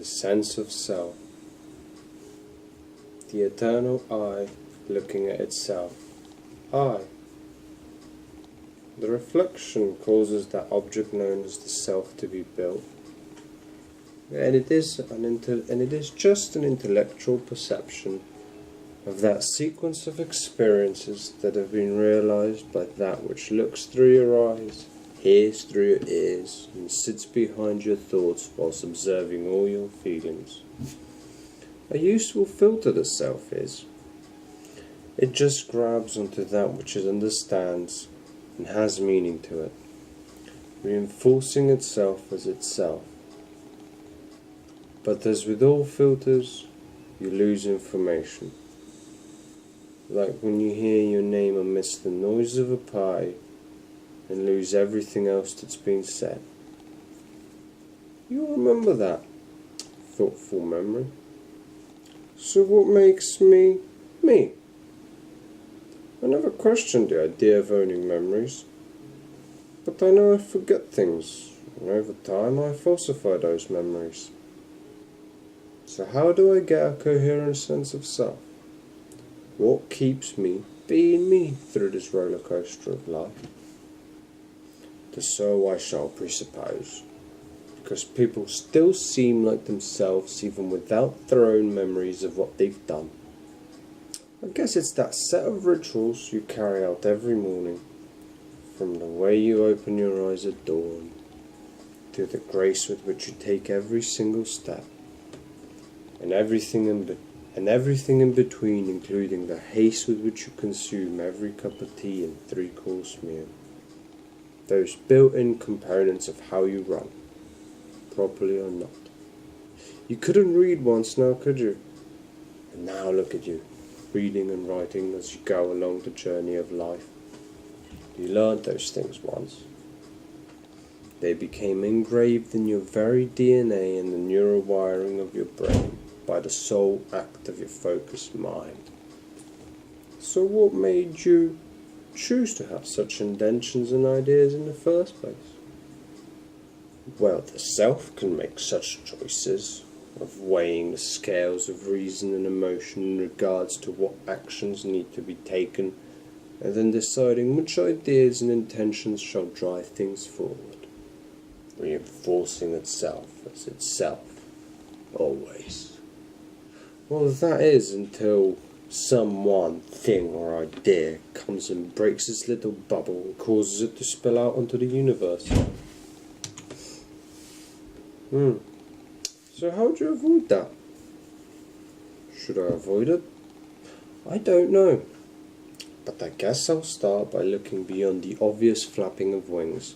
sense of self, the eternal I looking at itself. I. The reflection causes that object known as the self to be built, and it is just an intellectual perception of that sequence of experiences that have been realized by that which looks through your eyes, hears through your ears, and sits behind your thoughts whilst observing all your feelings. A useful filter the self is. It just grabs onto that which it understands and has meaning to it, reinforcing itself as itself. But as with all filters, you lose information. Like when you hear your name amidst the noise of a pie and lose everything else that's been said. You'll remember that thoughtful memory. So what makes me, me? I never questioned the idea of owning memories, but I know I forget things, and over time I falsify those memories. So how do I get a coherent sense of self? What keeps me being me through this roller coaster of life? The so I shall presuppose, because people still seem like themselves even without their own memories of what they've done. I guess it's that set of rituals you carry out every morning, from the way you open your eyes at dawn, to the grace with which you take every single step, and everything in between, including the haste with which you consume every cup of tea and 3-course meal. Those built-in components of how you run, properly or not. You couldn't read once now, could you? And now look at you, reading and writing as you go along the journey of life. You learned those things once. They became engraved in your very DNA and the neural wiring of your brain by the sole act of your focused mind. So what made you choose to have such intentions and ideas in the first place? Well, the self can make such choices of weighing the scales of reason and emotion in regards to what actions need to be taken, and then deciding which ideas and intentions shall drive things forward, reinforcing itself as itself, always. Well, that is until some thing or idea comes and breaks its little bubble and causes it to spill out onto the universe. So how would you avoid that? Should I avoid it? I don't know. But I guess I'll start by looking beyond the obvious flapping of wings,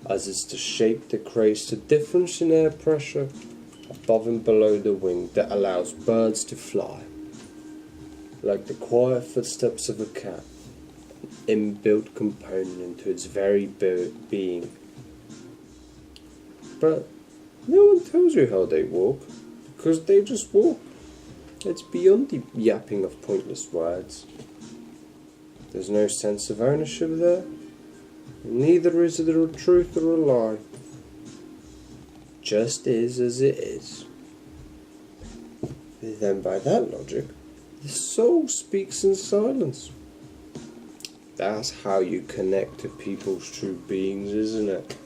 as it's the shape that creates the difference in air pressure above and below the wing that allows birds to fly. Like the quiet footsteps of a cat, an inbuilt component into its very being. But no one tells you how they walk, because they just walk. It's beyond the yapping of pointless words. There's no sense of ownership there, neither is there a truth or a lie. Just is as it is. Then by that logic, the soul speaks in silence. That's how you connect to people's true beings, isn't it?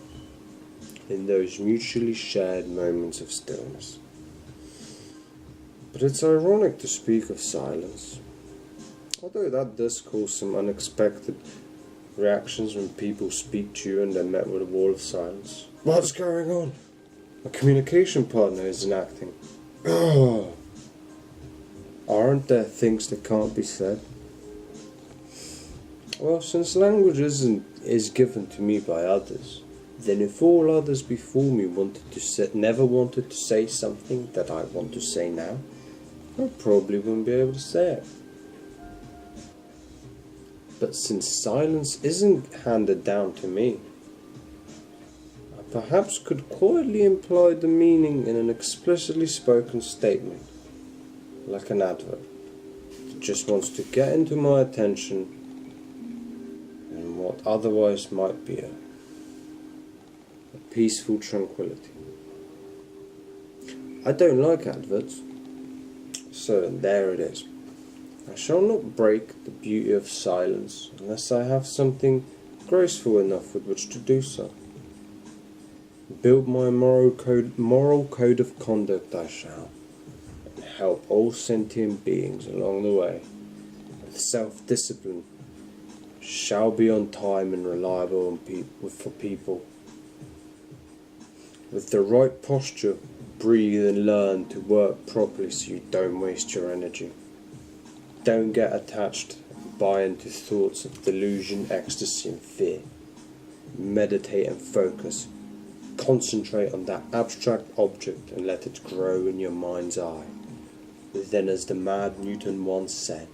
In those mutually shared moments of stillness. But it's ironic to speak of silence, although that does cause some unexpected reactions when people speak to you and they're met with a wall of silence. What's going on? My communication partner isn't acting. Aren't there things that can't be said? Well, since language is given to me by others, then if all others before me never wanted to say something that I want to say now, I probably wouldn't be able to say it. But since silence isn't handed down to me, I perhaps could quietly imply the meaning in an explicitly spoken statement, like an advert that just wants to get into my attention in what otherwise might be a peaceful tranquility. I don't like adverts. So there it is. I shall not break the beauty of silence unless I have something graceful enough with which to do so. Build my moral code of conduct I shall, and help all sentient beings along the way. With self-discipline, shall be on time and reliable for people. With the right posture, breathe and learn to work properly so you don't waste your energy. Don't get attached and buy into thoughts of delusion, ecstasy and fear. Meditate and focus. Concentrate on that abstract object and let it grow in your mind's eye. Then, as the mad Newton once said,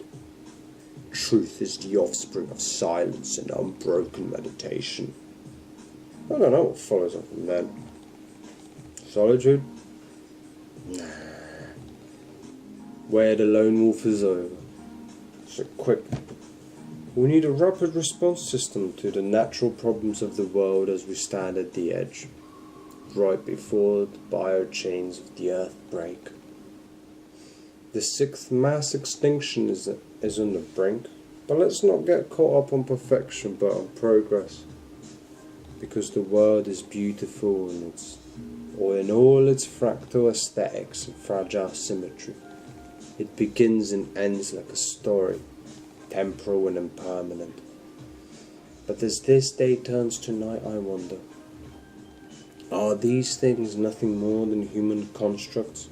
truth is the offspring of silence and unbroken meditation. I don't know what follows up from that. Solitude? Nah. Where the lone wolf is over. So quick. We need a rapid response system to the natural problems of the world as we stand at the edge, right before the biochains of the earth break. The sixth mass extinction is on the brink, but let's not get caught up on perfection but on progress, because the world is beautiful in all its fractal aesthetics and fragile symmetry. It begins and ends like a story, temporal and impermanent. But as this day turns to night, I wonder, are these things nothing more than human constructs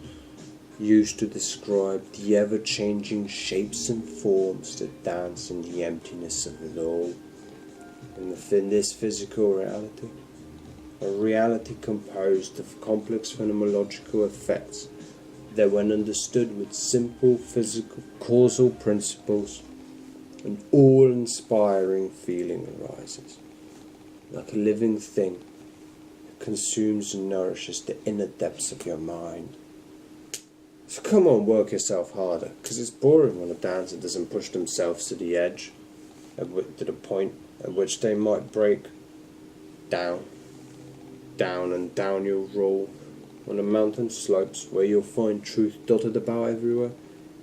used to describe the ever-changing shapes and forms that dance in the emptiness of it all, in this physical reality? A reality composed of complex phenomenological effects that, when understood with simple physical causal principles, an awe-inspiring feeling arises, like a living thing that consumes and nourishes the inner depths of your mind. So come on, work yourself harder, because it's boring when a dancer doesn't push themselves to the edge, to the point at which they might break. Down and down you'll roll on the mountain slopes where you'll find truth dotted about everywhere,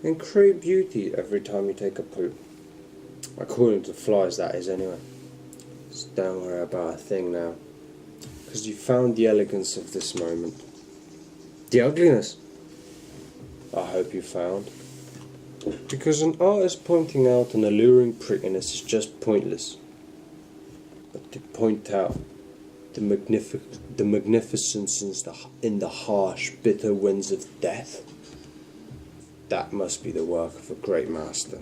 and create beauty every time you take a poop. According to flies, that is, anyway. So don't worry about a thing now, because you found the elegance of this moment. The ugliness, I hope you found. Because an artist pointing out an alluring prettiness is just pointless. But to point out the magnificence in the harsh, bitter winds of death, that must be the work of a great master.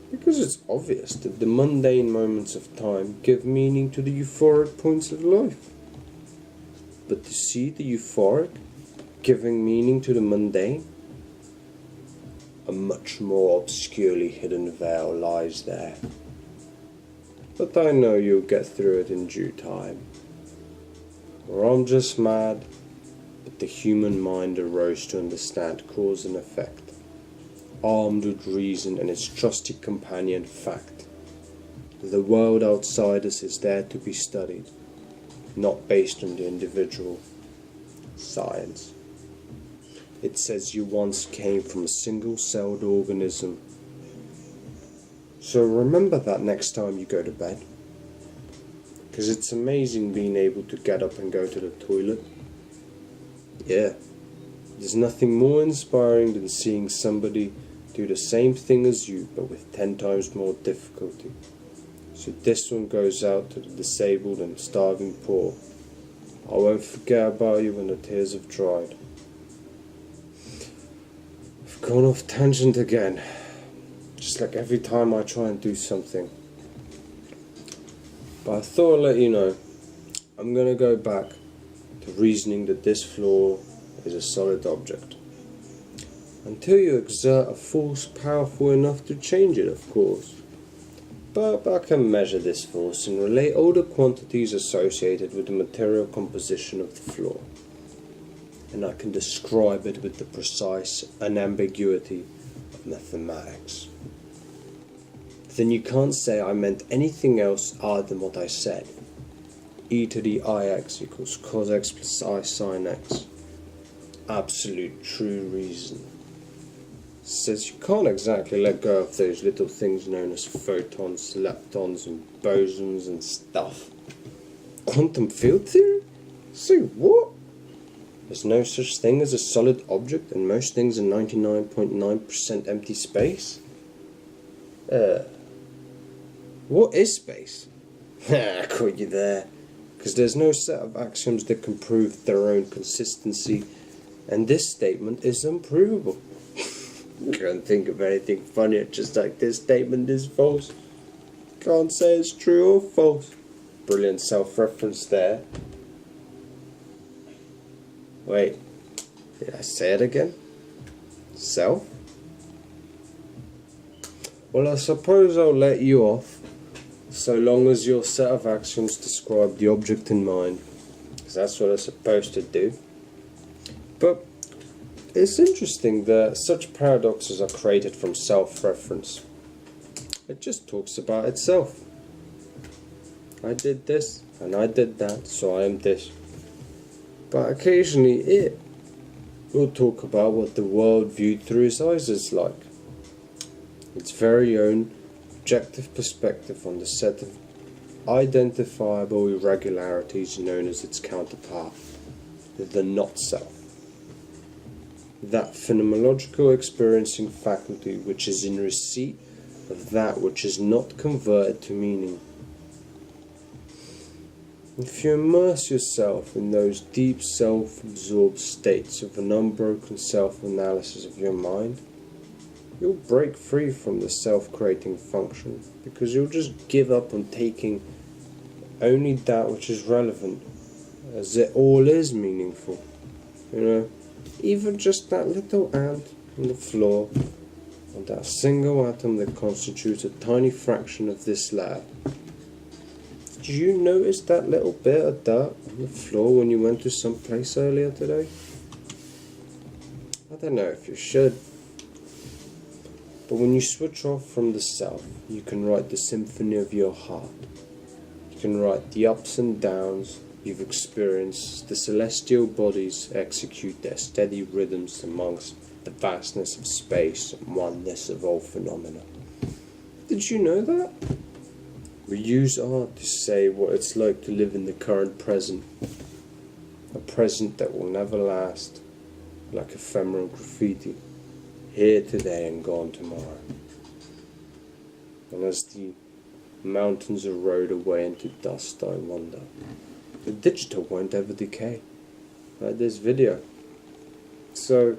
Because it's obvious that the mundane moments of time give meaning to the euphoric points of life. But to see the euphoric giving meaning to the mundane, a much more obscurely hidden veil lies there. But I know you'll get through it in due time. Or I'm just mad, but the human mind arose to understand cause and effect, armed with reason and its trusty companion fact. The world outside us is there to be studied, not based on the individual. Science. It says you once came from a single-celled organism. So remember that next time you go to bed. Because it's amazing being able to get up and go to the toilet. Yeah, there's nothing more inspiring than seeing somebody do the same thing as you, but with 10 times more difficulty. So this one goes out to the disabled and starving poor. I won't forget about you when the tears have dried. I've gone off tangent again, just like every time I try and do something. But I thought I'd let you know, I'm going to go back to reasoning that this floor is a solid object. Until you exert a force powerful enough to change it, of course. But I can measure this force and relate all the quantities associated with the material composition of the floor. And I can describe it with the precise unambiguity of mathematics. Then you can't say I meant anything else other than what I said. E to the ix equals cos x plus I sin x. absolute true reason. Says you can't exactly let go of those little things known as photons, leptons and bosons and stuff. Quantum field theory? Say what? There's no such thing as a solid object and most things are 99.9% empty space? What is space? I caught you there. Because there's no set of axioms that can prove their own consistency, and this statement is unprovable. Can't think of anything funnier, just like this statement is false. Can't say it's true or false. Brilliant self-reference there. Wait, did I say it again? Self? Well, I suppose I'll let you off, so long as your set of axioms describe the object in mind, because that's what it's supposed to do. But it's interesting that such paradoxes are created from self-reference. It just talks about itself. I did this, and I did that, so I am this. But occasionally it will talk about what the world viewed through its eyes is like. Its very own objective perspective on the set of identifiable irregularities known as its counterpart, the not-self. That phenomenological experiencing faculty which is in receipt of that which is not converted to meaning. If you immerse yourself in those deep self-absorbed states of an unbroken self-analysis of your mind, you'll break free from the self-creating function, because you'll just give up on taking only that which is relevant, as it all is meaningful. You know, even just that little ant on the floor, or that single atom that constitutes a tiny fraction of this lab. Did you notice that little bit of dirt on the floor when you went to some place earlier today? I don't know if you should. But when you switch off from the self, you can write the symphony of your heart. You can write the ups and downs you've experienced, the celestial bodies execute their steady rhythms amongst the vastness of space and oneness of all phenomena. Did you know that? We use art to say what it's like to live in the current present. A present that will never last, like ephemeral graffiti. Here today and gone tomorrow. And as the mountains erode away into dust, I wonder, the digital won't ever decay, like this video. So,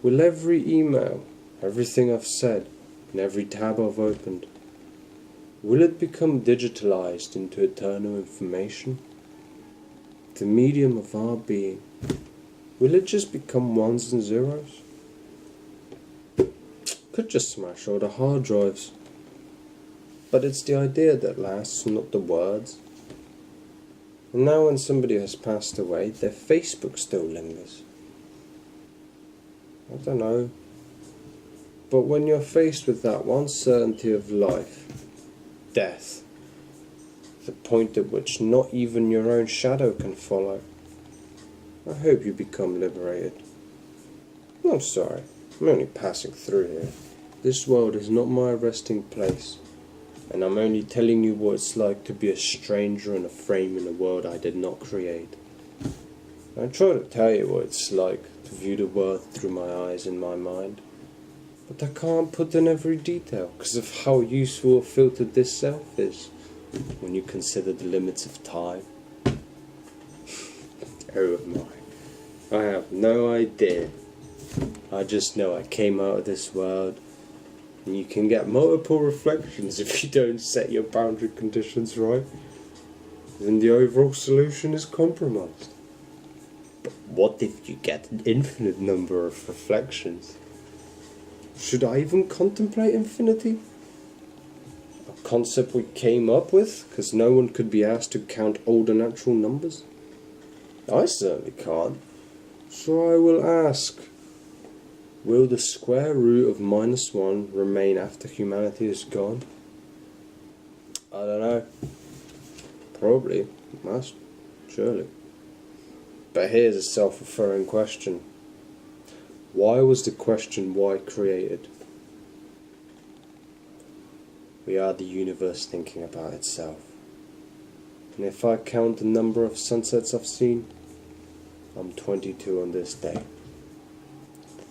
will every email, everything I've said, and every tab I've opened, will it become digitalized into eternal information? The medium of our being, will it just become ones and zeros? Could just smash all the hard drives. But it's the idea that lasts, not the words. And now when somebody has passed away, their Facebook still lingers. I don't know. But when you're faced with that one certainty of life, death, the point at which not even your own shadow can follow, I hope you become liberated. I'm sorry, I'm only passing through here. This world is not my resting place, and I'm only telling you what it's like to be a stranger in a frame in a world I did not create. I try to tell you what it's like to view the world through my eyes in my mind, but I can't put in every detail because of how useful a filter this self is when you consider the limits of time. Oh my, I have no idea. I just know I came out of this world, and you can get multiple reflections if you don't set your boundary conditions right. Then the overall solution is compromised. But what if you get an infinite number of reflections? Should I even contemplate infinity? A concept we came up with because no one could be asked to count all the natural numbers? I certainly can't. So I will ask, will the square root of -1 remain after humanity is gone? I don't know. Probably. It must. Surely. But here's a self-referring question. Why was the question why created? We are the universe thinking about itself. And if I count the number of sunsets I've seen, I'm 22 on this day.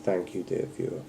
Thank you, dear viewer.